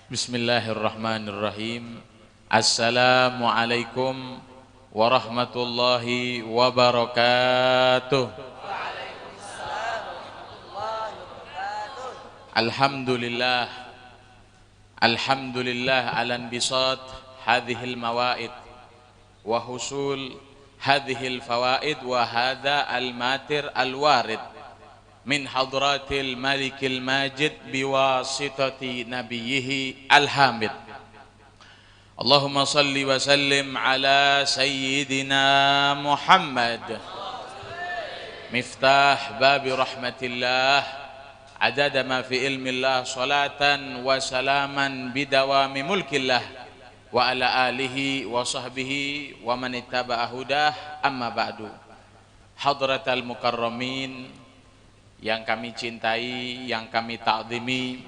Bismillahirrahmanirrahim. Assalamualaikum warahmatullahi wabarakatuh. Alhamdulillah. Alhamdulillah ala inbisat hadhil mawaid wa husul hadhil fawaid wa hadha al-matir al-warid min hadratil malikil majid biwasitati nabiyhi al-hamid. Allahumma salli wa sallim ala sayyidina Muhammad miftah babi rahmatillah adada ma fi ilmillah salatan wa salaman bidawami mulkillah wa ala alihi wa sahbihi wa man ittaba'a hudah amma ba'du. Hadratal mukarramin yang kami cintai, yang kami ta'zimi,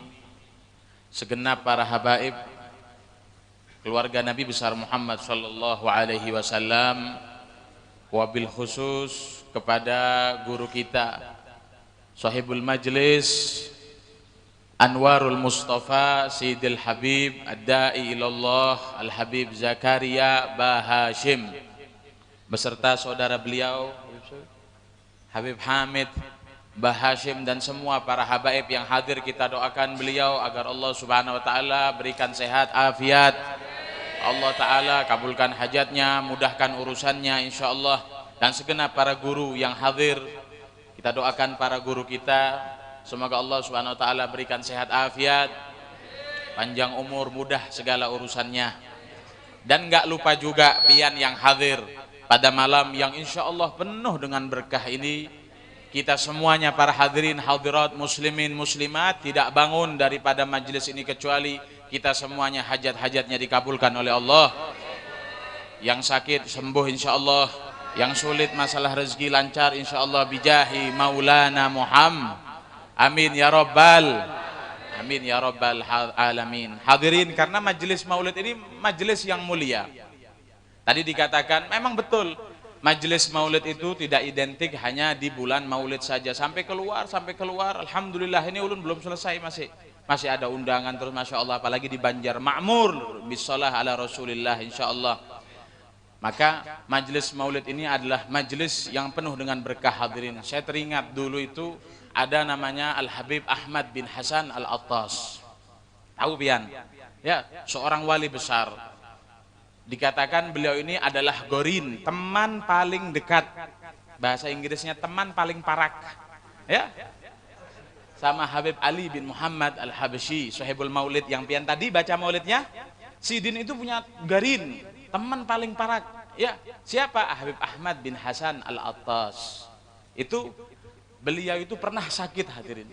segenap para habaib keluarga Nabi besar Muhammad sallallahu alaihi wasallam, wabil khusus kepada guru kita sahibul majlis Anwarul Mustafa Sayyidil Habib Ad-Da'i ilallah Al-Habib Zakaria Bahashim beserta saudara beliau Habib Hamid Bahashim dan semua para habaib yang hadir. Kita doakan beliau agar Allah subhanahu wa ta'ala berikan sehat afiat, Allah ta'ala kabulkan hajatnya, mudahkan urusannya insyaallah. Dan segenap para guru yang hadir, kita doakan para guru kita, semoga Allah subhanahu wa ta'ala berikan sehat afiat, panjang umur, mudah segala urusannya. Dan gak lupa juga pian yang hadir pada malam yang insyaallah penuh dengan berkah ini. Kita semuanya para hadirin hadirat muslimin muslimat tidak bangun daripada majelis ini kecuali kita semuanya hajat-hajatnya dikabulkan oleh Allah. Yang sakit sembuh insyaallah, yang sulit masalah rezeki lancar insyaallah bijahi maulana Muhammad. Amin ya rabbal amin ya rabbal alamin. Hadirin, karena majelis maulid ini majelis yang mulia. Tadi dikatakan memang betul, majelis maulid itu tidak identik hanya di bulan maulid saja, sampai keluar. Alhamdulillah ini ulun belum selesai, masih ada undangan terus, masya Allah, apalagi di Banjar Makmur bisalah ala Rasulillah insyaallah. Maka majelis maulid ini adalah majelis yang penuh dengan berkah hadirin. Saya teringat dulu itu ada namanya Al-Habib Ahmad bin Hasan Al-Attas, tahu pian ya, seorang wali besar. Dikatakan beliau ini adalah gorin, teman paling dekat, bahasa Inggrisnya teman paling parak ya, sama Habib Ali bin Muhammad Al-Habsyi sahibul maulid yang pian tadi baca maulidnya. Sidin itu punya garin, teman paling parak ya. Siapa? Habib Ahmad bin Hasan Al-Attas. Itu beliau itu pernah sakit hadirin,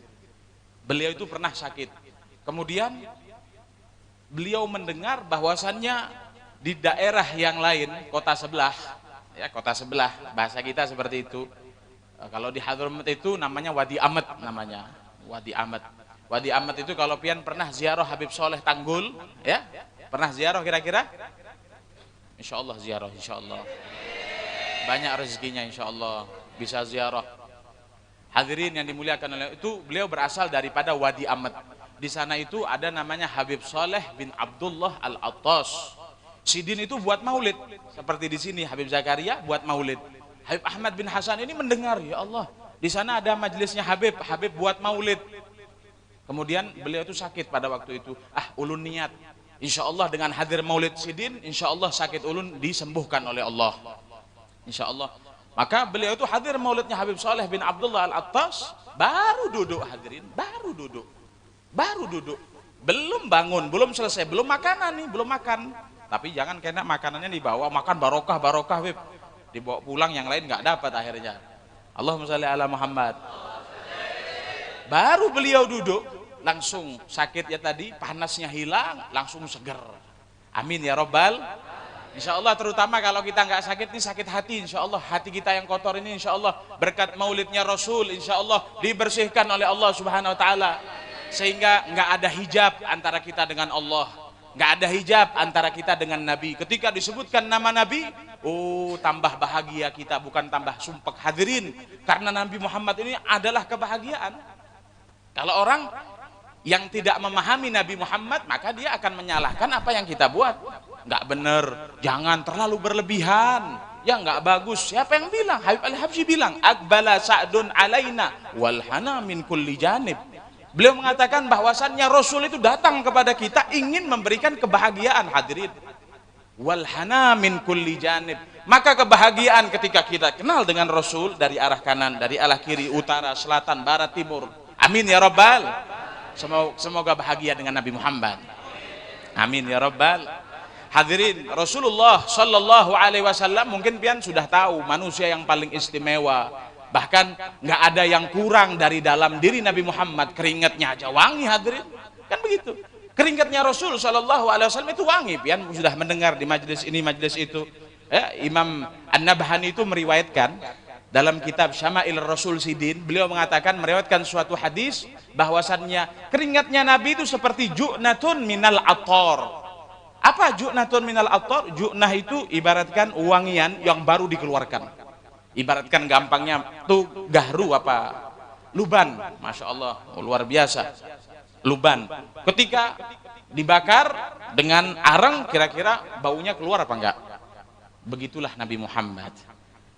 beliau itu pernah sakit. Kemudian beliau mendengar bahwasannya di daerah yang lain, kota sebelah ya, kota sebelah bahasa kita seperti itu. Kalau di Hadramaut itu namanya Wadi Amet, namanya Wadi Amet. Wadi Amet itu kalau pian pernah ziarah Habib Soleh Tanggul ya, pernah ziarah kira-kira? Insyaallah ziarah, insyaallah banyak rezekinya, insyaallah bisa ziarah. Hadirin yang dimuliakan oleh itu, beliau berasal daripada Wadi Amet. Di sana itu ada namanya Habib Soleh bin Abdullah Al-Attas. Sidin itu buat maulid, seperti di sini Habib Zakaria buat maulid. Habib Ahmad bin Hasan ini mendengar, ya Allah, di sana ada majelisnya Habib buat maulid. Kemudian beliau itu sakit pada waktu itu. Ulun niat, insya Allah dengan hadir maulid Sidin, insya Allah sakit ulun disembuhkan oleh Allah, insya Allah. Maka beliau itu hadir maulidnya Habib Soleh bin Abdullah Al-Attas, baru duduk hadirin, baru duduk, belum bangun, belum selesai, belum makanan nih, belum makan. Tapi jangan kena makanannya dibawa, makan barokah Habib, dibawa pulang yang lain nggak dapat akhirnya. Allahumma shalli ala Muhammad. Baru beliau duduk langsung sakit ya tadi, panasnya hilang, langsung seger. Amin ya robbal. Insya Allah, terutama kalau kita nggak sakit nih, sakit hati, insya Allah hati kita yang kotor ini insya Allah berkat maulidnya Rasul insya Allah dibersihkan oleh Allah subhanahu wa ta'ala, sehingga nggak ada hijab antara kita dengan Allah, nggak ada hijab antara kita dengan Nabi. Ketika disebutkan nama Nabi, tambah bahagia kita, bukan tambah sumpek hadirin, karena Nabi Muhammad ini adalah kebahagiaan. Kalau orang yang tidak memahami Nabi Muhammad, maka dia akan menyalahkan apa yang kita buat. Nggak benar, jangan terlalu berlebihan, ya nggak bagus. Siapa yang bilang? Habib Al-Habsyi bilang, Aqbala Sa'dun alaina wal hana min kulli janib. Beliau mengatakan bahwasannya Rasul itu datang kepada kita ingin memberikan kebahagiaan, hadirin. Wal hana min kulli janib. Maka kebahagiaan ketika kita kenal dengan Rasul dari arah kanan, dari arah kiri, utara, selatan, barat, timur. Amin ya rabbal. Semoga bahagia dengan Nabi Muhammad. Amin ya rabbal. Hadirin, Rasulullah sallallahu alaihi wasallam mungkin pian sudah tahu manusia yang paling istimewa. Bahkan nggak ada yang kurang dari dalam diri Nabi Muhammad. Keringatnya aja wangi, hadirin. Kan begitu. Keringatnya Rasul sallallahu alaihi wasallam itu wangi. Pian sudah mendengar di majelis ini, majelis itu. Ya, Imam An-Nabhani itu meriwayatkan dalam kitab Syama'il Rasul Sidin, beliau mengatakan, meriwayatkan suatu hadis bahwasannya keringatnya Nabi itu seperti ju'natun minal attar. Apa ju'natun minal attar? Ju'nah itu ibaratkan wangian yang baru dikeluarkan. Ibaratkan gampangnya tuh gahru apa? Luban. Masya Allah, luar biasa. Luban. Ketika dibakar dengan arang, kira-kira baunya keluar apa enggak? Begitulah Nabi Muhammad.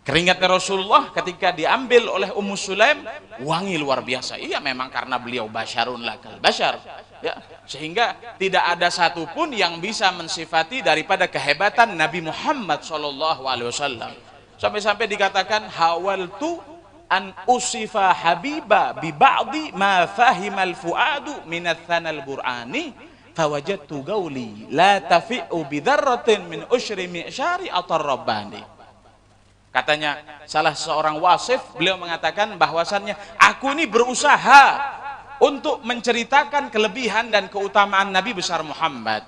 Keringatnya Rasulullah ketika diambil oleh Ummu Sulaim, wangi luar biasa. Iya, memang karena beliau basyarun lakal basyar, ya, sehingga tidak ada satupun yang bisa mensifati daripada kehebatan Nabi Muhammad SAW. Sampai-sampai dikatakan hawaltu an usifa habiba bi ba'di ma fahimal fuadu minat thanal bur'ani fawajadtu gauli la tafi'u bidarratin min usyri mi'syari atar rabbani. Katanya salah seorang wasif, beliau mengatakan bahwasannya aku ini berusaha untuk menceritakan kelebihan dan keutamaan Nabi besar Muhammad.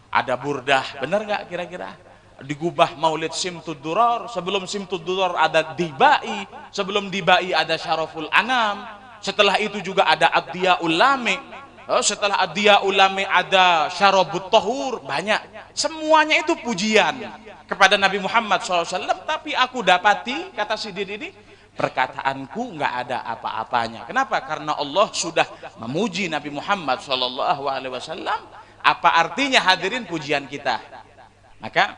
Ada burdah, benar nggak kira-kira? Digubah maulid Simtud Durar, sebelum Simtud Durar ada Dibai, sebelum Dibai ada Syaraful Anam, setelah itu juga ada Ad-Diyaul Lami, setelah Ad-Diyaul Lami ada Syarabut Tahur, banyak. Semuanya itu pujian kepada Nabi Muhammad SAW, tapi aku dapati, kata Sidin ini, perkataanku nggak ada apa-apanya. Kenapa? Karena Allah sudah memuji Nabi Muhammad SAW. Apa artinya hadirin pujian kita? Maka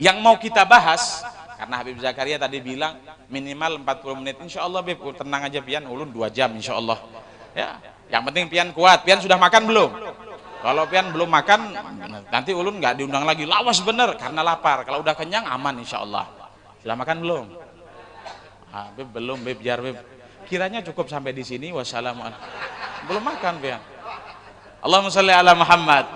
yang mau kita bahas, karena Habib Zakaria tadi bilang minimal 40 menit, insya Allah Beb, tenang aja pian, ulun 2 jam insya Allah. Ya, yang penting pian kuat. Pian sudah makan belum? Kalau pian belum makan, nanti ulun nggak diundang lagi. Lawas bener karena lapar. Kalau udah kenyang aman insya Allah. Sudah makan belum? Ah, Beb, belum Beb, jar Beb. Kiranya cukup sampai di sini. Wassalamualaikum. Belum makan pian. Allahumma sholli ala Muhammad.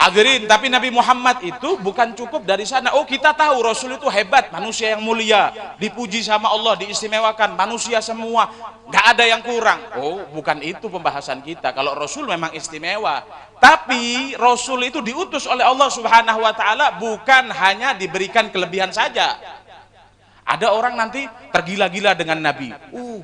Hadirin, tapi Nabi Muhammad itu bukan cukup dari sana. Oh, kita tahu Rasul itu hebat, manusia yang mulia, dipuji sama Allah, diistimewakan, manusia semua, nggak ada yang kurang. Oh, bukan itu pembahasan kita. Kalau Rasul memang istimewa, tapi Rasul itu diutus oleh Allah Subhanahu wa Ta'ala bukan hanya diberikan kelebihan saja. Ada orang nanti tergila-gila dengan Nabi,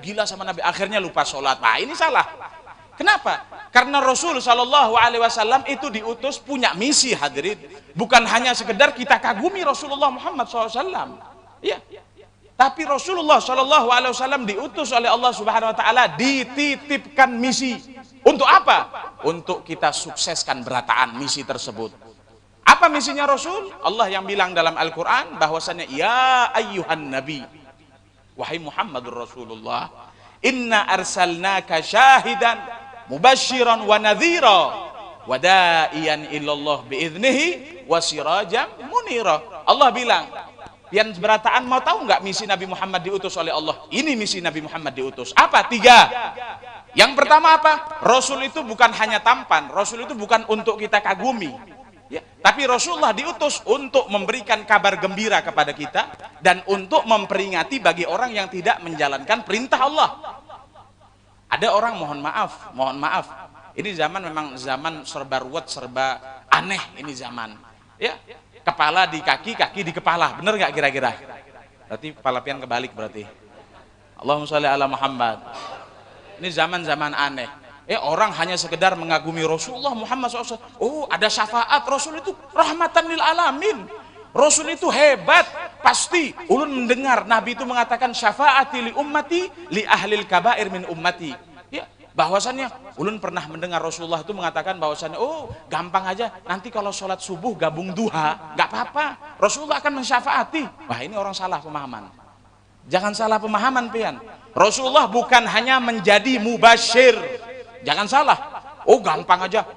gila sama Nabi, akhirnya lupa sholat. Nah, ini salah. Kenapa? Karena Rasul Shallallahu Alaihi Wasallam itu diutus punya misi, hadirin. Bukan hanya sekedar kita kagumi Rasulullah Muhammad SAW. Ya. Tapi Rasulullah Shallallahu Alaihi Wasallam diutus oleh Allah Subhanahu Wa Taala, dititipkan misi. Untuk apa? Untuk kita sukseskan berataan misi tersebut. Apa misinya Rasul? Allah yang bilang dalam Al-Quran bahwasannya, ya ayyuhan nabi, wahai Muhammadur Rasulullah, inna arsalnaka syahidan mubasyiran wa nadhira wa da'iyan illallah biiznihi wa sirajam munira. Allah bilang, pian berataan mau tahu nggak misi Nabi Muhammad diutus oleh Allah? Ini misi Nabi Muhammad diutus. Apa? 3. Yang pertama apa? Rasul itu bukan hanya tampan, Rasul itu bukan untuk kita kagumi, ya, tapi Rasulullah diutus untuk memberikan kabar gembira kepada kita dan untuk memperingati bagi orang yang tidak menjalankan perintah Allah. Ada orang mohon maaf, ini zaman memang zaman serba ruwet, serba aneh ini zaman. Ya, kepala di kaki, kaki di kepala, bener nggak kira-kira? Berarti kepala pian kebalik berarti. Allahumma sholli ala Muhammad. Ini zaman-zaman aneh. Orang hanya sekedar mengagumi Rasulullah Muhammad SAW. Oh, ada syafaat, Rasul itu rahmatan lil alamin. Rasul itu hebat, pasti. Ulun mendengar Nabi itu mengatakan syafaati li ummati li ahlil kabair min ummati. Ya, Bahwasannya ulun pernah mendengar Rasulullah itu mengatakan bahwasannya, oh gampang aja, nanti kalau sholat subuh gabung duha, nggak apa-apa, Rasulullah akan mensyafaati. Wah, ini orang salah pemahaman. Jangan salah pemahaman pian. Rasulullah bukan hanya menjadi mubasyir, jangan salah. Oh gampang aja.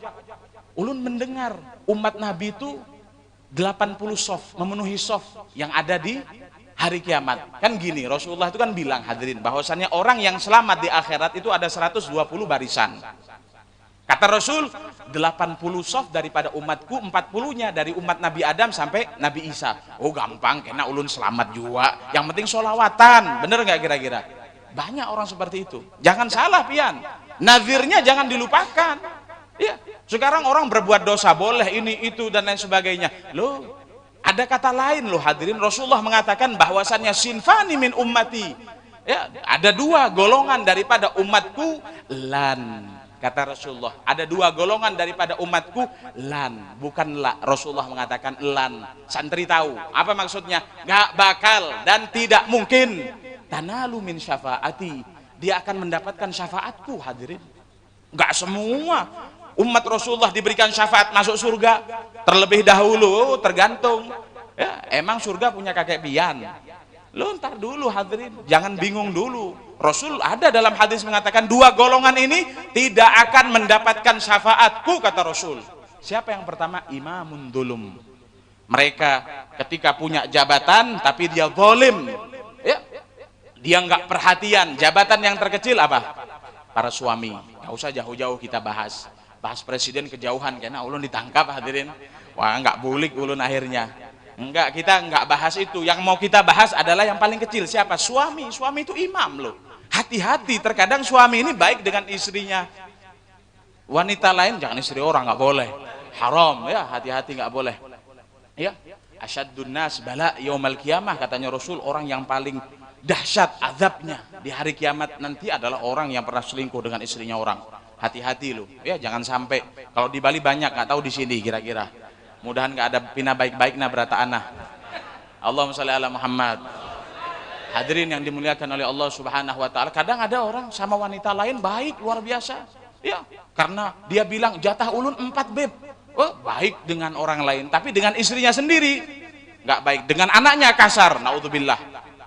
Ulun mendengar umat Nabi itu 80 sof, memenuhi sof yang ada di hari kiamat. Kan gini, Rasulullah itu kan bilang hadirin bahwasannya orang yang selamat di akhirat itu ada 120 barisan. Kata Rasul, 80 sof daripada umatku, 40-nya dari umat Nabi Adam sampai Nabi Isa. Oh gampang, kena ulun selamat juga. Yang penting sholawatan, bener nggak kira-kira? Banyak orang seperti itu. Jangan salah pian, nazirnya jangan dilupakan. Ya, sekarang orang berbuat dosa boleh ini itu dan lain sebagainya. Loh, ada kata lain loh hadirin. Rasulullah mengatakan bahwasannya sinfani min ummati. Ya, ada dua golongan daripada umatku lan. Kata Rasulullah, ada dua golongan daripada umatku lan, bukan la. Rasulullah mengatakan lan. Santri tahu apa maksudnya? Gak bakal dan tidak mungkin. Tanalu min syafaati, dia akan mendapatkan syafaatku hadirin. Gak semua umat Rasulullah diberikan syafaat masuk surga. Terlebih dahulu, tergantung. Ya, emang surga punya kakek pian? Lu ntar dulu hadirin, jangan bingung dulu. Rasul ada dalam hadis mengatakan dua golongan ini tidak akan mendapatkan syafaatku, kata Rasul. Siapa yang pertama? Imamun dulum. Mereka ketika punya jabatan tapi dia zalim. Ya, dia nggak perhatian. Jabatan yang terkecil apa? Para suami. Nggak usah jauh-jauh kita bahas presiden kejauhan karena ulun ditangkap hadirin. Wah, nggak bulik ulun akhirnya. Enggak, kita nggak bahas itu. Yang mau kita bahas adalah yang paling kecil. Siapa? Suami. Suami itu imam loh. Hati-hati, terkadang suami ini baik dengan istrinya. Wanita lain jangan istri orang, nggak boleh. Haram ya, hati-hati nggak boleh. Ya, asyaddun nas bala yaumal qiyamah, katanya Rasul, orang yang paling dahsyat azabnya di hari kiamat nanti adalah orang yang pernah selingkuh dengan istrinya orang. Hati-hati loh. Ya, jangan sampai. Kalau di Bali banyak, nggak tahu di sini kira-kira. Mudahan nggak ada pina baik-baikna berata anah. Allahumma sholli ala Muhammad. Hadirin yang dimuliakan oleh Allah Subhanahu wa taala, kadang ada orang sama wanita lain baik luar biasa. Ya, karena dia bilang jatah ulun 4 beb. Oh, baik dengan orang lain, tapi dengan istrinya sendiri nggak baik. Dengan anaknya kasar, naudzubillah.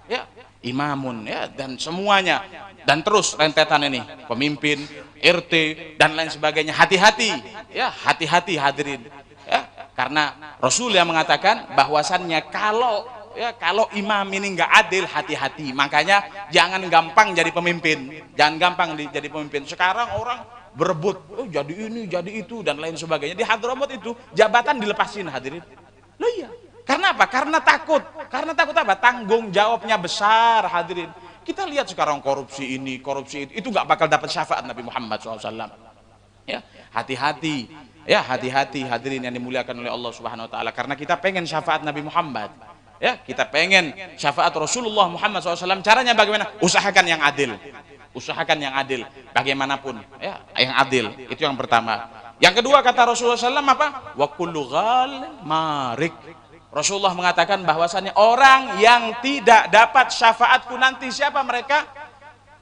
Ya, imamun ya dan semuanya. Dan terus rentetan ini, pemimpin, RT dan lain sebagainya. Hati-hati. Ya, hati-hati hadirin. Ya, karena Rasul yang mengatakan bahwasannya kalau imam ini nggak adil, hati-hati. Makanya jangan gampang jadi pemimpin, jangan gampang jadi pemimpin. Sekarang orang berebut, oh jadi ini, jadi itu dan lain sebagainya. Di Hadramaut itu jabatan dilepasin hadirin. Loh iya, karena apa? Karena takut. Karena takut apa? Tanggung jawabnya besar hadirin. Kita lihat sekarang korupsi ini, korupsi itu nggak bakal dapat syafaat Nabi Muhammad SAW. Ya, hati-hati. Ya, hati-hati hadirin yang dimuliakan oleh Allah Subhanahu wa taala, karena kita pengen syafaat Nabi Muhammad. Ya, kita pengen syafaat Rasulullah Muhammad SAW. Caranya bagaimana? Usahakan yang adil. Usahakan yang adil bagaimanapun, ya, yang adil. Itu yang pertama. Yang kedua kata Rasulullah SAW apa? Wa kullu ghal marik. Rasulullah mengatakan bahwasannya orang yang tidak dapat syafaatku nanti siapa mereka?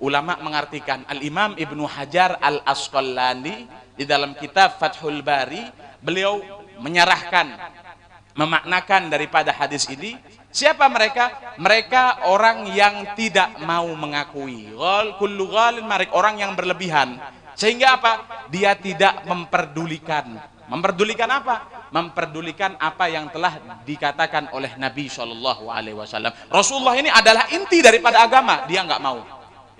Ulama mengartikan, Al-Imam Ibnu Hajar Al-Asqalani di dalam kitab Fathul Bari, beliau menyerahkan, memaknakan daripada hadis ini, siapa mereka? Mereka orang yang tidak mau mengakui. Kullu ghalin marik, orang yang berlebihan. Sehingga apa? Dia tidak memperdulikan. Memperdulikan apa? Memperdulikan apa yang telah dikatakan oleh Nabi SAW. Rasulullah ini adalah inti daripada agama, dia nggak mau.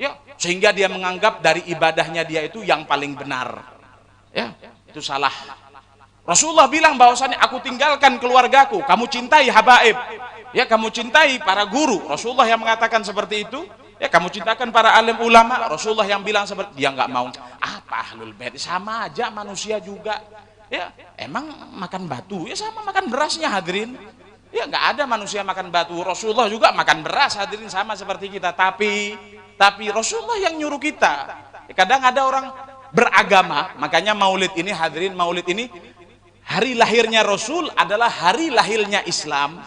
Ya, sehingga dia menganggap dari ibadahnya dia itu yang paling benar. Ya, itu salah. Rasulullah bilang bahwasannya aku tinggalkan keluargaku, kamu cintai habaib. Ya, kamu cintai para guru. Rasulullah yang mengatakan seperti itu. Ya, kamu cintakan para alim ulama. Rasulullah yang bilang seperti, dia nggak mau. Apa ahlul bait? Sama aja manusia juga. Ya, emang makan batu? Ya sama makan berasnya hadirin. Ya nggak ada manusia makan batu. Rasulullah juga makan beras hadirin, sama seperti kita. Tapi Rasulullah yang nyuruh kita. Kadang ada orang beragama, makanya maulid ini hadirin, maulid ini hari lahirnya Rasul adalah hari lahirnya Islam.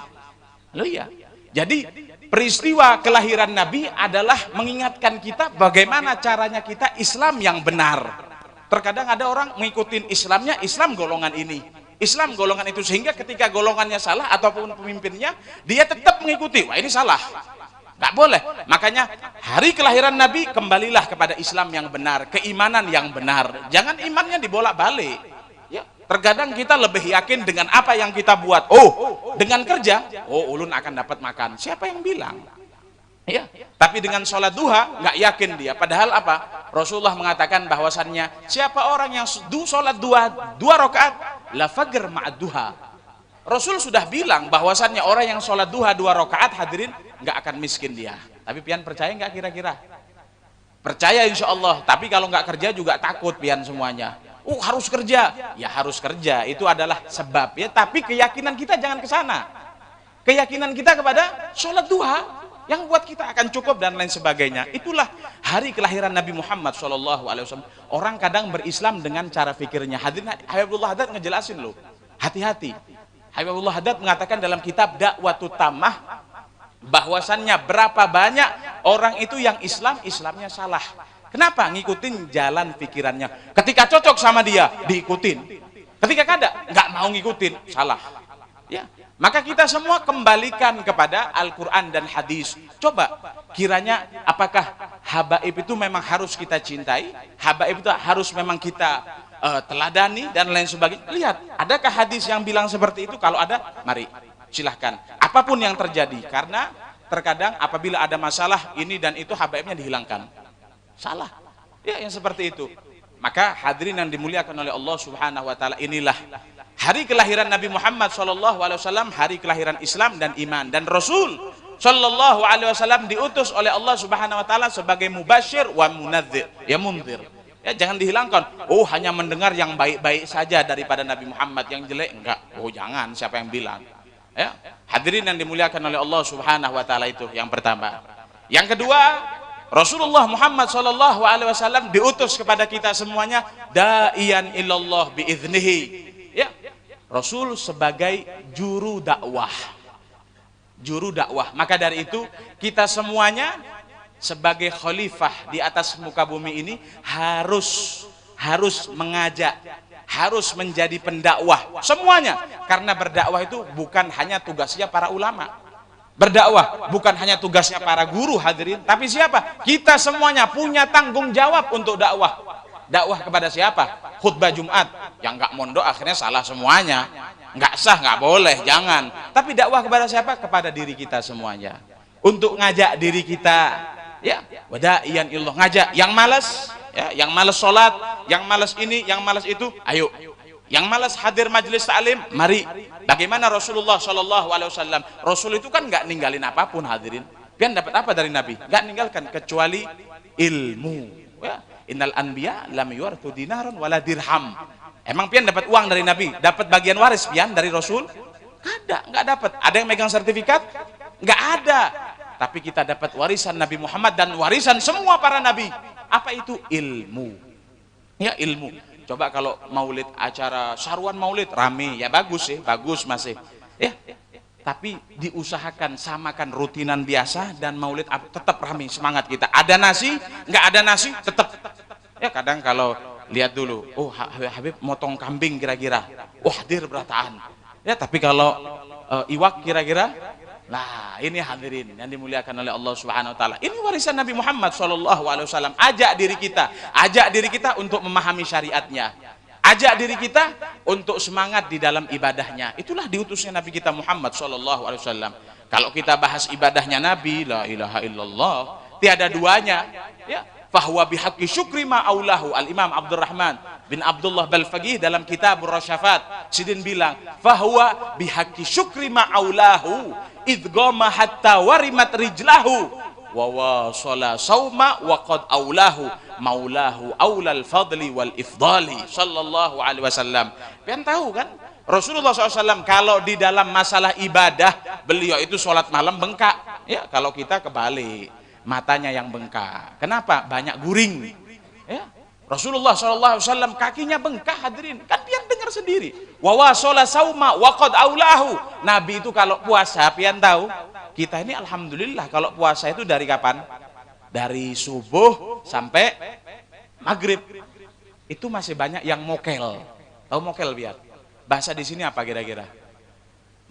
Loh ya. Jadi peristiwa kelahiran Nabi adalah mengingatkan kita bagaimana caranya kita Islam yang benar. Terkadang ada orang mengikuti Islamnya, Islam golongan ini, Islam golongan itu, sehingga ketika golongannya salah ataupun pemimpinnya, dia tetap mengikuti. Wah, ini salah, nggak boleh. Makanya hari kelahiran Nabi, kembalilah kepada Islam yang benar, keimanan yang benar. Jangan imannya dibolak-balik. Ya, terkadang kita lebih yakin dengan apa yang kita buat. Oh, dengan kerja, oh ulun akan dapat makan. Siapa yang bilang? Ya, tapi dengan sholat duha nggak yakin dia. Padahal apa? Rasulullah mengatakan bahwasannya siapa orang yang sholat dua rakaat la fajr ma'ad duha. Rasul sudah bilang bahwasannya orang yang sholat duha 2 rakaat, hadirin, nggak akan miskin dia. Tapi pian percaya nggak kira-kira? Percaya insya Allah. Tapi kalau nggak kerja juga takut pian semuanya. Harus kerja. Ya harus kerja. Itu adalah sebab ya. Tapi keyakinan kita jangan ke sana. Keyakinan kita kepada sholat duha yang buat kita akan cukup dan lain sebagainya. Itulah hari kelahiran Nabi Muhammad SAW. Orang kadang berislam dengan cara fikirnya. Hadirin, Habibullah Haddad ngejelasin loh. Hati-hati. Habibullah Haddad mengatakan dalam kitab Dakwatut Tamah bahwasannya berapa banyak orang itu yang Islamnya salah. Kenapa? Ngikutin jalan pikirannya. Ketika cocok sama dia, diikutin. Ketika kada, nggak mau ngikutin, salah. Ya. Maka kita semua kembalikan kepada Al-Quran dan hadis. Coba, kiranya apakah habaib itu memang harus kita cintai? Habaib itu harus memang kita teladani dan lain sebagainya. Lihat, adakah hadis yang bilang seperti itu? Kalau ada, mari, silahkan. Apapun yang terjadi. Karena terkadang apabila ada masalah ini dan itu, habaibnya dihilangkan. Salah. Ya, yang seperti itu. Maka hadirin yang dimuliakan oleh Allah Subhanahu wa Ta'ala, inilah hari kelahiran Nabi Muhammad SAW, hari kelahiran Islam dan iman. Dan Rasul SAW diutus oleh Allah Subhanahu Wa Taala sebagai mubasyir wa munadzir, ya mundzir. Ya, jangan dihilangkan. Hanya mendengar yang baik-baik saja daripada Nabi Muhammad, yang jelek enggak. Jangan, siapa yang bilang? Ya, hadirin yang dimuliakan oleh Allah Subhanahu Wa Taala, itu yang pertama. Yang kedua, Rasulullah Muhammad SAW diutus kepada kita semuanya da'iyan ilallah biiznihi. Ya, Rasul sebagai juru dakwah. Juru dakwah. Maka dari itu kita semuanya sebagai khalifah di atas muka bumi ini harus mengajak, harus menjadi pendakwah semuanya. Karena berdakwah itu bukan hanya tugasnya para ulama. Berdakwah bukan hanya tugasnya para guru, hadirin, tapi siapa? Kita semuanya punya tanggung jawab untuk dakwah. Dakwah kepada siapa? Khutbah Jumat. Yang nggak mondok akhirnya salah semuanya. Nggak sah, nggak boleh, jangan. Tapi dakwah kepada siapa? Kepada diri kita semuanya. Untuk ngajak diri kita, ya, wada'iyan illallah, ngajak yang malas, ya, yang malas sholat, yang malas ini, yang malas itu, ayo. Yang malas hadir majelis ta'lim, mari. Bagaimana Rasulullah SAW? Rasul itu kan nggak ninggalin apapun, hadirin. Pian dapat apa dari Nabi? Nggak ninggalkan kecuali ilmu. Ya. Innal anbiya lam yuwarthu dinaran wala dirham. Emang pian dapat uang dari Nabi? Dapat bagian waris pian dari Rasul? Nggak dapat. Ada yang megang sertifikat? Nggak ada. Tapi kita dapat warisan Nabi Muhammad dan warisan semua para nabi. Apa itu? Ilmu. Ya, ilmu. Coba kalau maulid, acara saruan maulid rame, ya bagus sih, bagus masih. Ya. Tapi diusahakan samakan rutinan biasa dan maulid tetap rame, semangat kita. Ada nasi, nggak ada nasi, tetap. Ya, kadang kalau lihat dulu, Habib motong kambing kira-kira, hadir berataan. Ya, tapi kalau iwak kira-kira, nah ini hadirin yang dimuliakan oleh Allah Subhanahu Wa Taala. Ini warisan Nabi Muhammad SAW. Ajak diri kita untuk memahami syariatnya. Ajak diri kita untuk semangat di dalam ibadahnya. Itulah diutusnya Nabi kita Muhammad SAW. Kalau kita bahas ibadahnya Nabi, la ilaha illallah, tiada duanya. Ya, fahuwa bihaqqi syukri ma'aulahu. Al-Imam Abdurrahman bin Abdullah Balfaqih dalam kitab Rasyafat Sidin bilang, fahuwa bihaqqi syukri ma'aulahu idgama hatta warimat rijlahu wa wasala sauma wa qad aulahu maulahu aulal fadli wal ifdali sallallahu alaihi wasallam. Kalian tahu kan Rasulullah SAW kalau di dalam masalah ibadah beliau itu sholat malam bengkak. Ya, kalau kita kebalik, matanya yang bengkak. Kenapa? Banyak guring. Ya, Rasulullah SAW kakinya bengkak, hadirin. Kan pian dengar sendiri. Wa wasala sauma wa qad aulahu. Nabi itu kalau puasa, pian tahu, kita ini alhamdulillah kalau puasa itu dari kapan? Dari subuh sampai maghrib. Itu masih banyak yang mokel. Tahu mokel biar? Bahasa di sini apa kira-kira?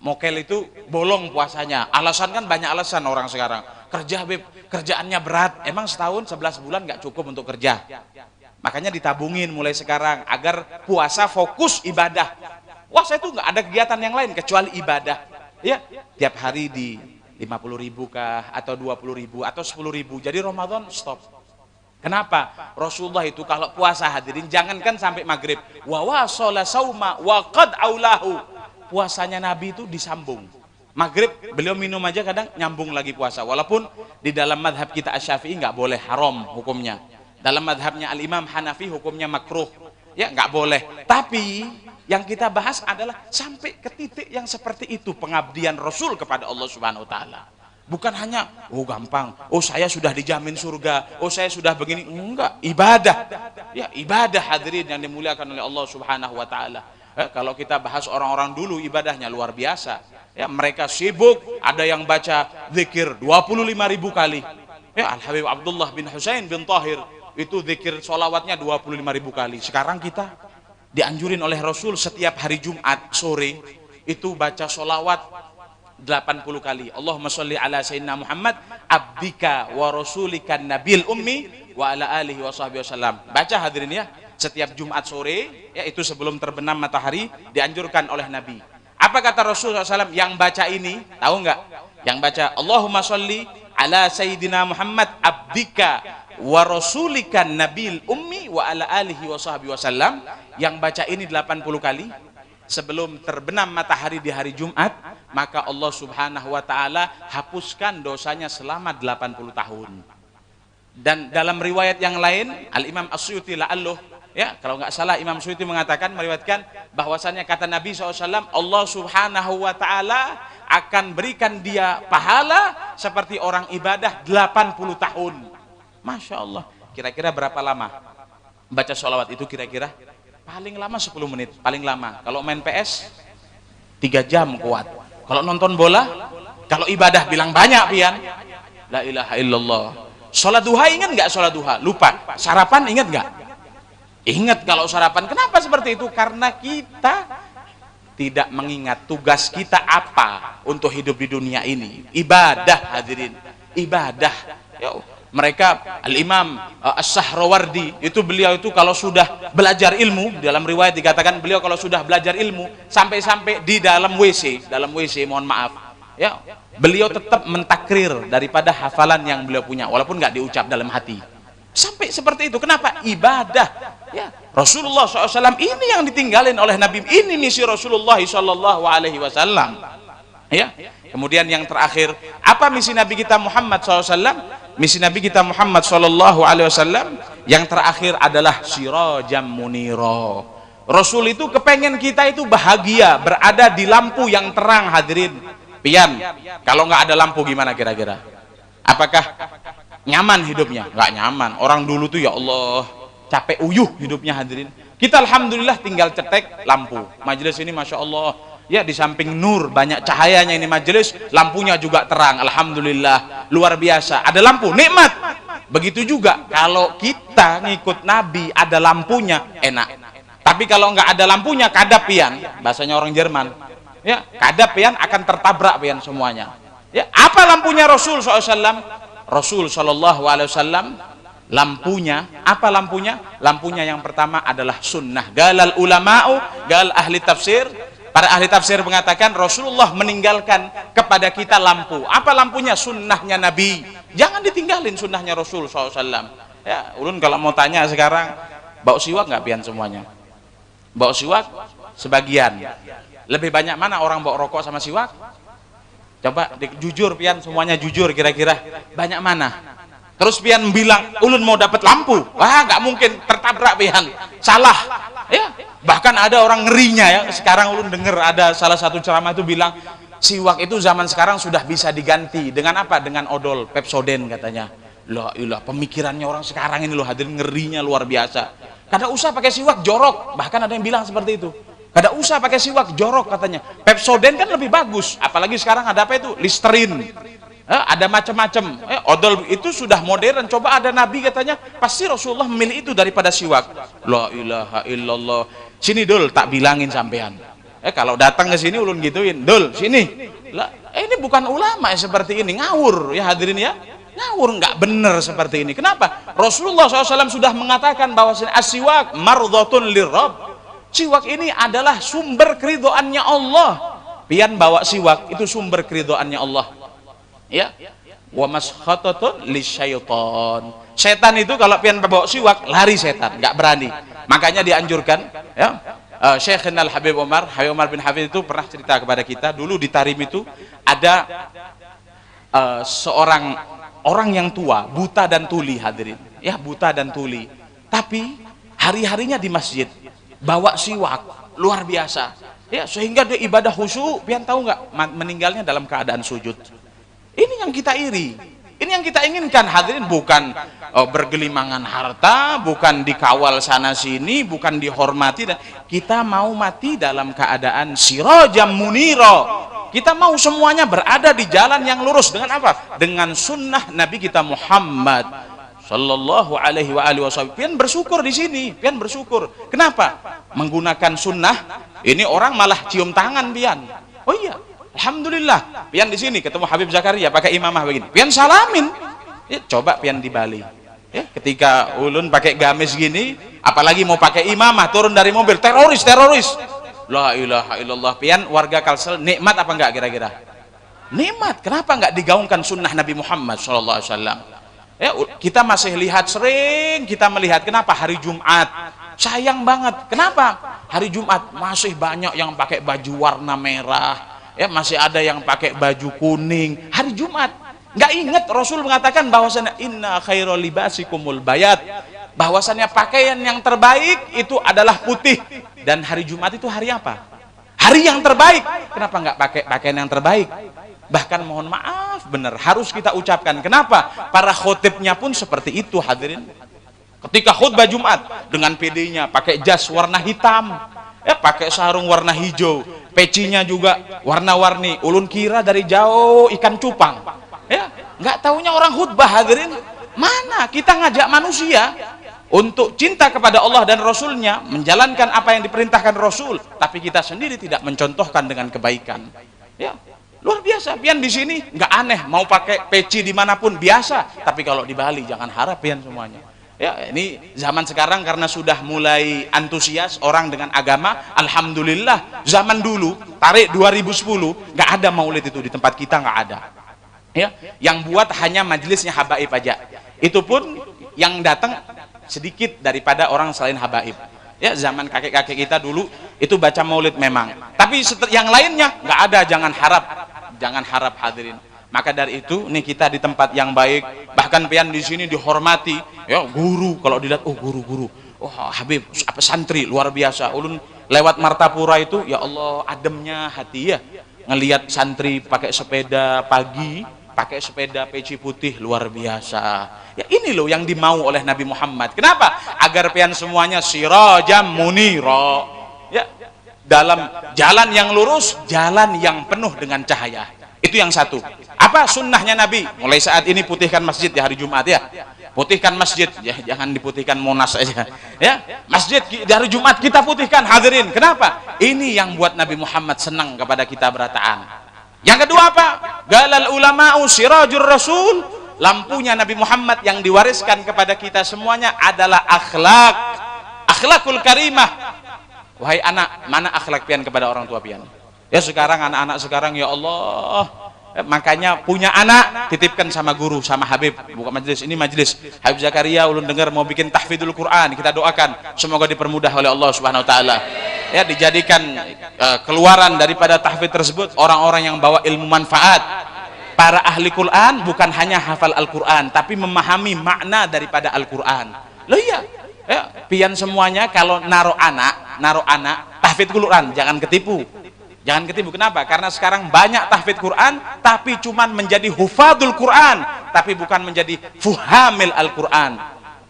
Mokel itu bolong puasanya. Alasan kan banyak alasan orang sekarang. Kerja Beb, kerjaannya berat. Emang setahun 11 bulan nggak cukup untuk kerja. Makanya ditabungin mulai sekarang agar puasa fokus ibadah. Puasa itu nggak ada kegiatan yang lain kecuali ibadah. Ya, tiap hari di 50.000 kah atau 20.000 atau 10.000. Jadi Ramadan stop. Kenapa? Rasulullah itu kalau puasa hadirin jangankan sampai maghrib. Wa wasala sauma wa qad aulahu. Puasanya Nabi itu disambung. Maghrib beliau minum aja kadang nyambung lagi puasa. Walaupun di dalam madhab kita Asy-Syafi'i nggak boleh, haram hukumnya. Dalam madhabnya Al-Imam Hanafi hukumnya makruh. Ya nggak boleh. Tapi yang kita bahas adalah sampai ke titik yang seperti itu pengabdian Rasul kepada Allah Subhanahu Wa Taala. Bukan hanya oh gampang, oh saya sudah dijamin surga, oh saya sudah begini. Enggak, ibadah. Ya ibadah hadirin yang dimuliakan oleh Allah Subhanahu Wa Taala. Kalau kita bahas orang-orang dulu ibadahnya luar biasa. Ya, mereka sibuk, ada yang baca zikir 25.000 kali. Ya, Al-Habib Abdullah bin Husain bin Tahir itu zikir sholawatnya 25.000 kali. Sekarang kita dianjurin oleh Rasul setiap hari Jumat sore itu baca sholawat 80 kali. Allahumma sholli ala sayyidina Muhammad abdika wa rasulika nabil ummi wa ala alihi wa sahbihi wasallam. Baca hadirin ya. Setiap Jumat sore, ya itu sebelum terbenam matahari, dianjurkan oleh Nabi. Apa kata Rasulullah SAW? Yang baca ini, tahu nggak? Yang baca Allahumma sholli ala sayyidina Muhammad abdika wa rasulika nabil ummi wa ala alihi wa sahbihi wasallam. Yang baca ini 80 kali sebelum terbenam matahari di hari Jumat, maka Allah Subhanahu Wa Taala hapuskan dosanya selama 80 tahun. Dan dalam riwayat yang lain, Al-Imam As-Suyuti la'alluh, ya kalau nggak salah Imam Suyuti mengatakan, meriwayatkan bahwasannya kata Nabi SAW, Allah Subhanahu Wa Taala akan berikan dia pahala seperti orang ibadah 80 tahun. Masya Allah. Kira-kira berapa lama baca sholawat itu kira-kira? Paling lama 10 menit, paling lama. Kalau main PS 3 jam kuat. Kalau nonton bola, kalau ibadah bilang banyak pian. La ilaha illallah. Sholat duha ingat nggak sholat duha? Lupa. Sarapan ingat nggak? Ingat kalau sarapan. Kenapa seperti itu? Karena kita tidak mengingat tugas kita apa untuk hidup di dunia ini. Ibadah hadirin. Ibadah. Yo, mereka Al-Imam As-Sahrawardi itu beliau itu kalau sudah belajar ilmu, dalam riwayat dikatakan beliau kalau sudah belajar ilmu sampai-sampai di dalam WC mohon maaf. Ya, beliau tetap mentakrir daripada hafalan yang beliau punya walaupun nggak diucap dalam hati. Sampai seperti itu. Kenapa? Ibadah. Ya, Rasulullah SAW ini yang ditinggalin oleh Nabi. Ini misi Rasulullah SAW. Ya. Kemudian yang terakhir, apa misi Nabi kita Muhammad SAW? Misi Nabi kita Muhammad SAW yang terakhir adalah sirajam muniro. Rasul itu kepengen kita itu bahagia, berada di lampu yang terang hadirin. Pian, kalau nggak ada lampu gimana kira-kira? Apakah nyaman hidupnya? Nggak nyaman. Orang dulu tuh ya Allah capek uyuh hidupnya hadirin. Kita alhamdulillah tinggal cetek lampu. Majelis ini masya Allah ya, di samping nur banyak cahayanya ini majelis, lampunya juga terang. Alhamdulillah luar biasa. Ada lampu nikmat. Begitu juga kalau kita ngikut Nabi ada lampunya enak. Tapi kalau nggak ada lampunya kadap pian, bahasanya orang Jerman. Ya kadap pian akan tertabrak pian semuanya. Ya apa lampunya Rasul SAW? Rasul SAW lampunya, apa lampunya? Lampunya yang pertama adalah sunnah. Galal ulama'u, gal ahli tafsir. Para ahli tafsir mengatakan Rasulullah meninggalkan kepada kita lampu. Apa lampunya? Sunnahnya Nabi. Jangan ditinggalin sunnahnya Rasul SAW. Ya, ulun kalau mau tanya sekarang, bau siwak nggak pian semuanya? Bau siwak sebagian. Lebih banyak mana orang bawa rokok sama siwak? Coba jujur pian, semuanya jujur kira-kira banyak mana? Terus pian bilang ulun mau dapat lampu. Wah nggak mungkin, tertabrak pian. Salah. Ya, bahkan ada orang ngerinya ya. Sekarang ulun dengar ada salah satu ceramah itu bilang siwak itu zaman sekarang sudah bisa diganti dengan apa? Dengan odol Pepsodent katanya. La ilah, pemikirannya orang sekarang ini loh hadirin, ngerinya luar biasa. Kada usah pakai siwak jorok. Bahkan ada yang bilang seperti itu. Kada usah pakai siwak, jorok katanya. Pepsodent kan lebih bagus, apalagi sekarang ada apa itu? Listerin. Ada macam-macam. Odol itu sudah modern. Coba ada Nabi katanya, pasti Rasulullah memilih itu daripada siwak. La ilaha illallah. Sini Dul, tak bilangin sampean. Kalau datang ke sini ulun gituin, Dul, sini. Lah, ini bukan ulama seperti ini, ngawur ya hadirin ya. Ngawur, nggak bener seperti ini. Kenapa? Rasulullah SAW sudah mengatakan bahwa as-siwak mardhatun lirrabb. Siwak ini adalah sumber keridhoannya Allah. Pian bawa siwak itu sumber keridhoannya Allah. Ya. Wa maskhatatun lisyaiton. Setan itu kalau pian bawa siwak lari setan, nggak berani. Makanya dianjurkan ya. Syekhina Habib Umar bin Hafidh itu pernah cerita kepada kita, dulu di Tarim itu ada seorang orang yang tua, buta dan tuli hadirin. Ya, buta dan tuli. Tapi hari-harinya di masjid bawa siwak, luar biasa. Ya, sehingga dia ibadah khusyuk, pian tahu nggak? Meninggalnya dalam keadaan sujud. Ini yang kita iri. Ini yang kita inginkan hadirin, bukan bergelimangan harta, bukan dikawal sana sini, bukan dihormati, dan kita mau mati dalam keadaan sirajam muniro. Kita mau semuanya berada di jalan yang lurus dengan apa? Dengan sunnah Nabi kita Muhammad sallallahu alaihi wasallam. Pian bersyukur di sini, pian bersyukur. Kenapa? Menggunakan sunnah. Ini orang malah cium tangan pian. Oh iya, alhamdulillah. Pian di sini ketemu Habib Zakaria pakai imamah begini. Pian salamin. Ya, coba pian di Bali. Ya, ketika ulun pakai gamis gini, apalagi mau pakai imamah, turun dari mobil, teroris. La ilaha illallah. Pian warga Kalsel nikmat apa enggak kira-kira? Nikmat. Kenapa enggak digaungkan sunnah Nabi Muhammad sallallahu alaihi wasallam? Ya, kita masih lihat, sering kita melihat, kenapa hari Jumat sayang banget, kenapa hari Jumat masih banyak yang pakai baju warna merah, ya masih ada yang pakai baju kuning hari Jumat. Nggak ingat Rasul mengatakan bahwasannya inna khairul libasikumul bayat, bahwasannya pakaian yang terbaik itu adalah putih. Dan hari Jumat itu hari apa? Hari yang terbaik. Kenapa nggak pakai pakaian yang terbaik? Bahkan mohon maaf benar harus kita ucapkan. Kenapa? Para khotibnya pun seperti itu hadirin. Ketika khutbah Jumat dengan PD-nya pakai jas warna hitam, ya pakai sarung warna hijau, pecinya juga warna-warni. Ulun kira dari jauh ikan cupang. Ya, nggak taunya orang khutbah hadirin. Mana kita ngajak manusia untuk cinta kepada Allah dan Rasulnya, menjalankan apa yang diperintahkan Rasul, tapi kita sendiri tidak mencontohkan dengan kebaikan. Ya, luar biasa. Pian di sini nggak aneh, mau pakai peci dimanapun biasa. Tapi kalau di Bali jangan harap pian semuanya. Ya, ini zaman sekarang karena sudah mulai antusias orang dengan agama. Alhamdulillah. Zaman dulu, tarik 2010, nggak ada maulid itu di tempat kita, nggak ada. Ya, yang buat hanya majelisnya habaib aja. Itu pun yang datang sedikit daripada orang selain habaib. Ya, zaman kakek-kakek kita dulu itu baca maulid memang. Tapi yang lainnya nggak ada, jangan harap hadirin. Maka dari itu nih kita di tempat yang baik, bahkan pian di sini dihormati. Ya, guru kalau dilihat, oh guru-guru, oh Habib, apa santri luar biasa. Ulun lewat Martapura itu, ya Allah ademnya hati ya. Ngelihat santri pakai sepeda pagi, pakai sepeda peci putih luar biasa. Ya ini loh yang dimau oleh Nabi Muhammad. Kenapa? Agar pian semuanya sirajam muniro. Ya, dalam jalan yang lurus, jalan yang penuh dengan cahaya. Itu yang satu. Apa sunnahnya Nabi? Mulai saat ini putihkan masjid di hari Jumat ya. Putihkan masjid, ya jangan diputihkan Monas aja. Ya, masjid di hari Jumat kita putihkan hadirin. Kenapa? Ini yang buat Nabi Muhammad senang kepada kita berataan. Yang kedua apa? Galal ulama'u sirajur rasul. Lampunya Nabi Muhammad yang diwariskan kepada kita semuanya adalah akhlak. Akhlakul karimah. Wahai anak, mana akhlak pian kepada orang tua pian? Ya sekarang anak-anak sekarang ya Allah, makanya punya anak titipkan sama guru, sama Habib. Bukan majelis, ini majelis Habib Zakaria ulun dengar mau bikin tahfidzul Quran. Kita doakan semoga dipermudah oleh Allah Subhanahu wa taala. Ya, dijadikan keluaran daripada tahfidz tersebut orang-orang yang bawa ilmu manfaat. Para ahli Quran bukan hanya hafal Al-Quran, tapi memahami makna daripada Al-Quran. Loh iya, ya, pian semuanya kalau naruh anak tahfidz Quran jangan ketipu. Jangan ketipu. Kenapa? Karena sekarang banyak tahfidz Quran tapi cuman menjadi hufadul Quran, tapi bukan menjadi fuhamil Al-Quran.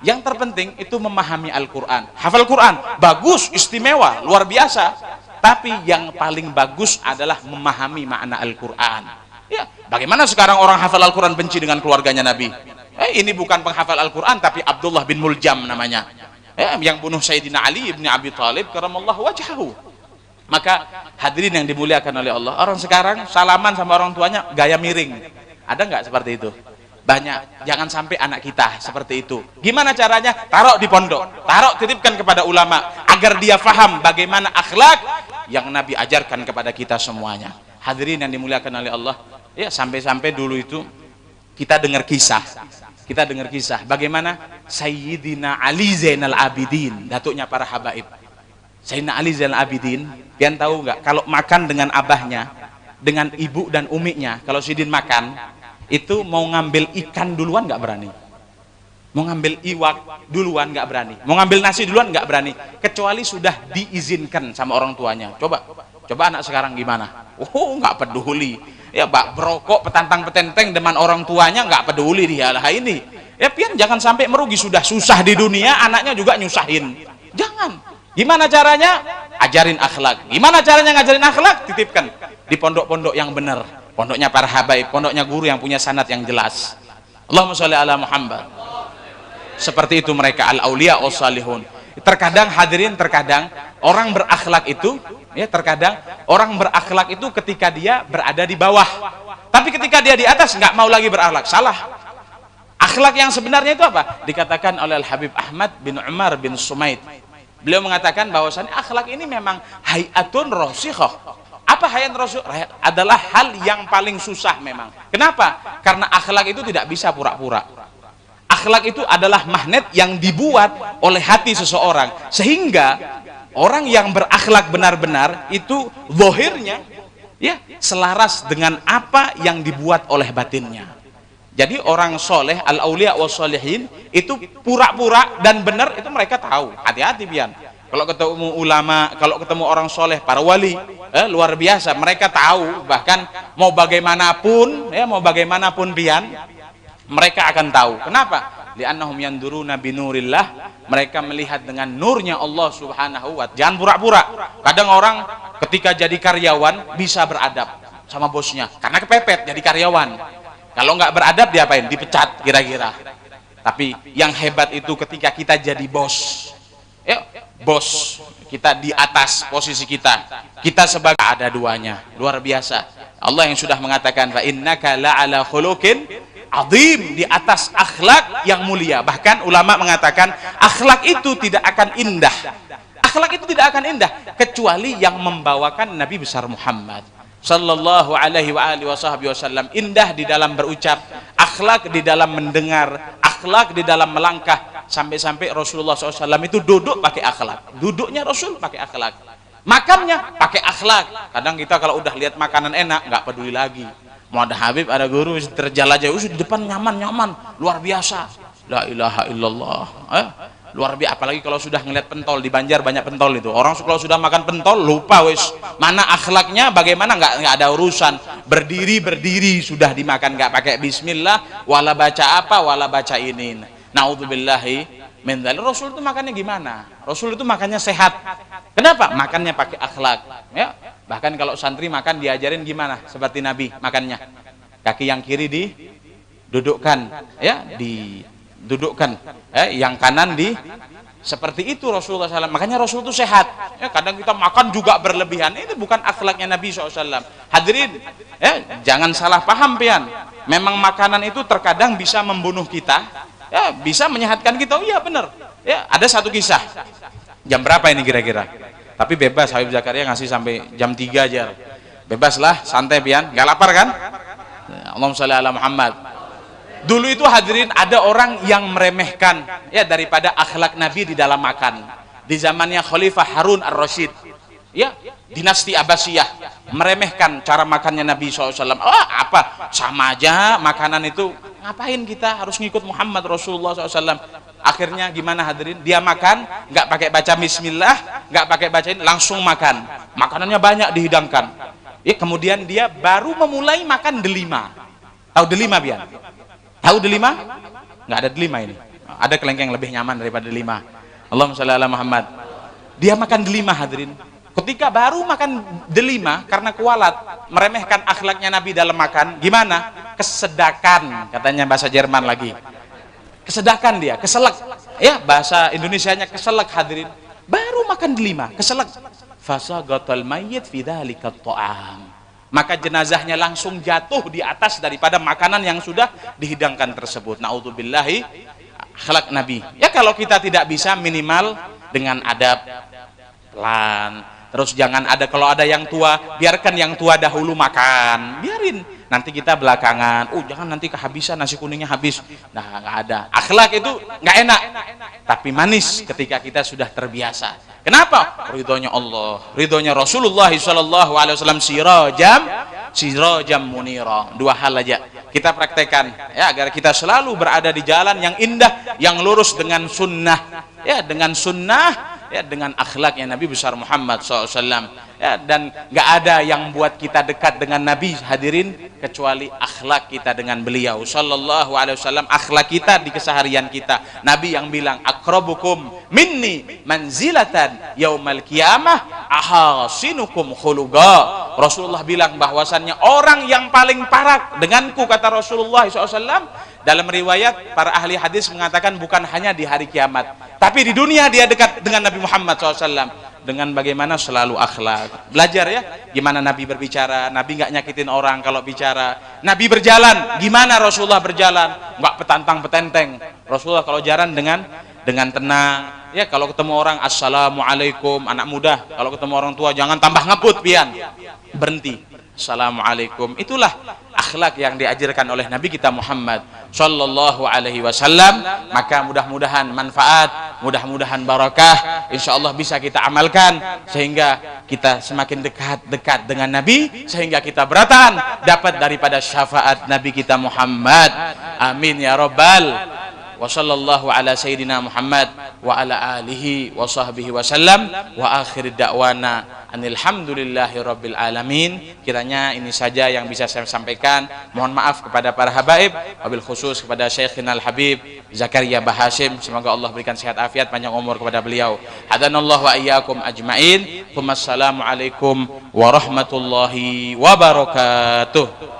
Yang terpenting itu memahami Al-Quran. Hafal Quran bagus, istimewa, luar biasa. tapi yang paling bagus adalah memahami makna Al-Quran. Ya, bagaimana sekarang orang hafal Al-Quran benci dengan keluarganya Nabi? Ini bukan penghafal Al-Quran, tapi Abdullah bin Muljam namanya, yang bunuh Sayyidina Ali ibn Abi Thalib karamallahu wajhahu. Maka hadirin yang dimuliakan oleh Allah, orang sekarang salaman sama orang tuanya gaya miring. Ada nggak seperti itu? Banyak. Jangan sampai anak kita seperti itu. Gimana caranya? Taruh di pondok, taruh, titipkan kepada ulama agar dia faham bagaimana akhlak yang Nabi ajarkan kepada kita semuanya. Hadirin yang dimuliakan oleh Allah, ya, sampai-sampai dulu itu kita dengar kisah bagaimana Sayyidina Ali Zainal Abidin, datuknya para habaib. Sayyidina Ali Zainal Abidin, pian tahu nggak, kalau makan dengan abahnya, dengan ibu dan umiknya, kalau Sidin makan itu mau ngambil ikan duluan nggak berani, mau ngambil iwak duluan nggak berani, mau ngambil nasi duluan nggak berani, kecuali sudah diizinkan sama orang tuanya. Coba anak sekarang gimana? Oh, nggak peduli, ya bak berokok petantang petenteng dengan orang tuanya, nggak peduli dia lah ini. Ya pian jangan sampai merugi, sudah susah di dunia, anaknya juga nyusahin. Jangan. Gimana caranya? Ajarin akhlak. Gimana caranya ngajarin akhlak? Titipkan di pondok-pondok yang benar, pondoknya para habaib, pondoknya guru yang punya sanad yang jelas. Allahumma sholli ala Muhammad. Seperti itu mereka al-auliya was-salihun. Terkadang hadirin, terkadang orang berakhlak itu, ya, terkadang orang berakhlak itu ketika dia berada di bawah, tapi ketika dia di atas nggak mau lagi berakhlak. Salah. Akhlak yang sebenarnya itu apa? Dikatakan oleh Al-Habib Ahmad bin Umar bin Sumaid. Beliau mengatakan bahwasannya akhlak ini memang hayatun rasikhah. Apa hayat rasul? Adalah hal yang paling susah memang. Kenapa? Karena akhlak itu tidak bisa pura-pura. Akhlak itu adalah magnet yang dibuat oleh hati seseorang, sehingga orang yang berakhlak benar-benar itu zahirnya, ya, selaras dengan apa yang dibuat oleh batinnya. Jadi orang soleh, al-auliya was-solihin itu pura-pura dan benar itu mereka tahu. Hati-hati pian. Kalau ketemu ulama, kalau ketemu orang soleh, para wali, luar biasa. Mereka tahu, bahkan mau bagaimanapun, ya, mau bagaimanapun pian, mereka akan tahu. Kenapa? Li'annahum yanduruna binurillah. Mereka melihat dengan nurnya Allah Subhanahu wa ta'ala. Jangan pura-pura. Kadang orang ketika jadi karyawan bisa beradab sama bosnya, karena kepepet jadi karyawan. Kalau nggak beradab diapain? Dipecat kira-kira. Tapi yang hebat itu ketika kita jadi bos. Ya, bos, kita di atas posisi kita sebagai, ada duanya, luar biasa. Allah yang sudah mengatakan fa innaka la'ala khuluqin azim, di atas akhlak yang mulia. Bahkan ulama mengatakan akhlak itu tidak akan indah. Akhlak itu tidak akan indah kecuali yang membawakan Nabi besar Muhammad sallallahu alaihi wa alihi wasallam. Indah di dalam berucap, akhlak di dalam mendengar, akhlak di dalam melangkah. Sampai-sampai Rasulullah SAW itu duduk pakai akhlak. Duduknya Rasul pakai akhlak, makannya pakai akhlak. Kadang kita kalau udah lihat makanan enak nggak peduli lagi, mau ada habib, ada guru, terjala-jala di depan nyaman, luar biasa. La ilaha illallah. Luar biasa. Apalagi kalau sudah ngeliat pentol, di Banjar banyak pentol itu. Orang kalau sudah makan pentol lupa wis mana akhlaknya, bagaimana, nggak ada urusan. Berdiri sudah dimakan, nggak pakai bismillah, wala baca apa, wala baca ini. Naudzubillahi min dzalik. Rasul itu makannya gimana? Rasul itu makannya sehat. Kenapa? Makannya pakai akhlak. Ya. Bahkan kalau santri makan diajarin gimana? Seperti Nabi makannya. Kaki yang kiri didudukkan, ya, didudukkan, yang kanan seperti itu Rasulullah SAW. Makanya Rasul itu sehat. Ya, kadang kita makan juga berlebihan. Ini bukan akhlaknya Nabi SAW. Hadirin, jangan salah paham pian. Memang makanan itu terkadang bisa membunuh kita, ya, bisa menyehatkan kita. Oh iya benar. Ya, ada satu kisah. Jam berapa ini kira-kira? Tapi bebas, Habib Zakaria ngasih sampai jam 3 aja. Bebaslah, santai pian. Gak lapar kan? Allahumma sholli ala Muhammad. Dulu itu hadirin ada orang yang meremehkan, ya, daripada akhlak Nabi di dalam makan. Di zamannya Khalifah Harun ar-Rasyid, ya, dinasti Abbasiyah, meremehkan cara makannya Nabi SAW. Apa? Sama aja makanan itu, ngapain kita harus ngikut Muhammad Rasulullah SAW? Akhirnya gimana hadirin? Dia makan, nggak pakai baca bismillah, nggak pakai bacain, langsung makan. Makanannya banyak dihidangkan. Ya, kemudian dia baru memulai makan delima. Tahu delima pian? Tahu delima? Nggak ada delima ini. Ada kelengkeng lebih nyaman daripada delima. Allahumma sholli ala Muhammad. Dia makan delima hadirin. Ketika baru makan delima karena kualat, meremehkan akhlaknya Nabi dalam makan, gimana? Kesedakan, katanya bahasa Jerman lagi. Kesedakan dia, keselak. Ya, bahasa Indonesianya keselak hadirin. Baru makan delima, keselak. Fasagatal mayyit fi dzalika ta'am. Maka jenazahnya langsung jatuh di atas daripada makanan yang sudah dihidangkan tersebut. Naudzubillahi, akhlak Nabi. Ya kalau kita tidak bisa, minimal dengan adab, pelan. Terus jangan ada, kalau ada yang tua, biarkan yang tua dahulu makan, biarin. Nanti kita belakangan, jangan nanti kehabisan, nasi kuningnya habis. Nah, nggak ada. Akhlak itu nggak enak, tapi manis ketika kita sudah terbiasa. Kenapa? Ridhonya Allah, ridhonya Rasulullah SAW, sirajam munira. Dua hal aja kita praktekkan, ya, agar kita selalu berada di jalan yang indah, yang lurus dengan sunnah, ya, dengan sunnah, ya, dengan akhlaknya Nabi besar Muhammad SAW, ya, dan nggak ada yang buat kita dekat dengan Nabi hadirin kecuali akhlak kita dengan beliau Sallallahu Alaihi Wasallam, akhlak kita di keseharian kita. Nabi yang bilang, akrabukum minni manzilatan yaumal qiyamah ahasinukum khuluqa. Rasulullah bilang bahwasannya orang yang paling parah denganku, kata Rasulullah SAW. Dalam riwayat para ahli hadis mengatakan bukan hanya di hari kiamat, tapi di dunia dia dekat dengan Nabi Muhammad SAW. Dengan bagaimana selalu akhlak. Belajar ya, gimana Nabi berbicara. Nabi nggak nyakitin orang kalau bicara. Nabi berjalan, gimana Rasulullah berjalan, nggak petantang petenteng. Rasulullah kalau jalan dengan tenang. Ya, kalau ketemu orang, assalamualaikum, anak muda. Kalau ketemu orang tua, jangan tambah ngebut, pian. Berhenti. Assalamualaikum. Itulah akhlak yang diajarkan oleh Nabi kita Muhammad Sallallahu Alaihi Wasallam. Maka mudah-mudahan manfaat, mudah-mudahan barakah, insya Allah bisa kita amalkan sehingga kita semakin dekat dengan Nabi, sehingga kita beratan dapat daripada syafaat Nabi kita Muhammad. Amin ya rabbal. Wa sallallahu ala sayyidina Muhammad wa ala alihi wa sahbihi wa sallam wa akhir da'wana anilhamdulillahi rabbil alamin. Kiranya ini saja yang bisa saya sampaikan. Mohon maaf kepada para habaib, wabil khusus kepada Syekhinal Habib Zakaria Bahasim, semoga Allah berikan sehat afiat, panjang umur kepada beliau. Hadanallahu wa iyyakum ajmain. Wassalamu alaikum warahmatullahi wabarakatuh.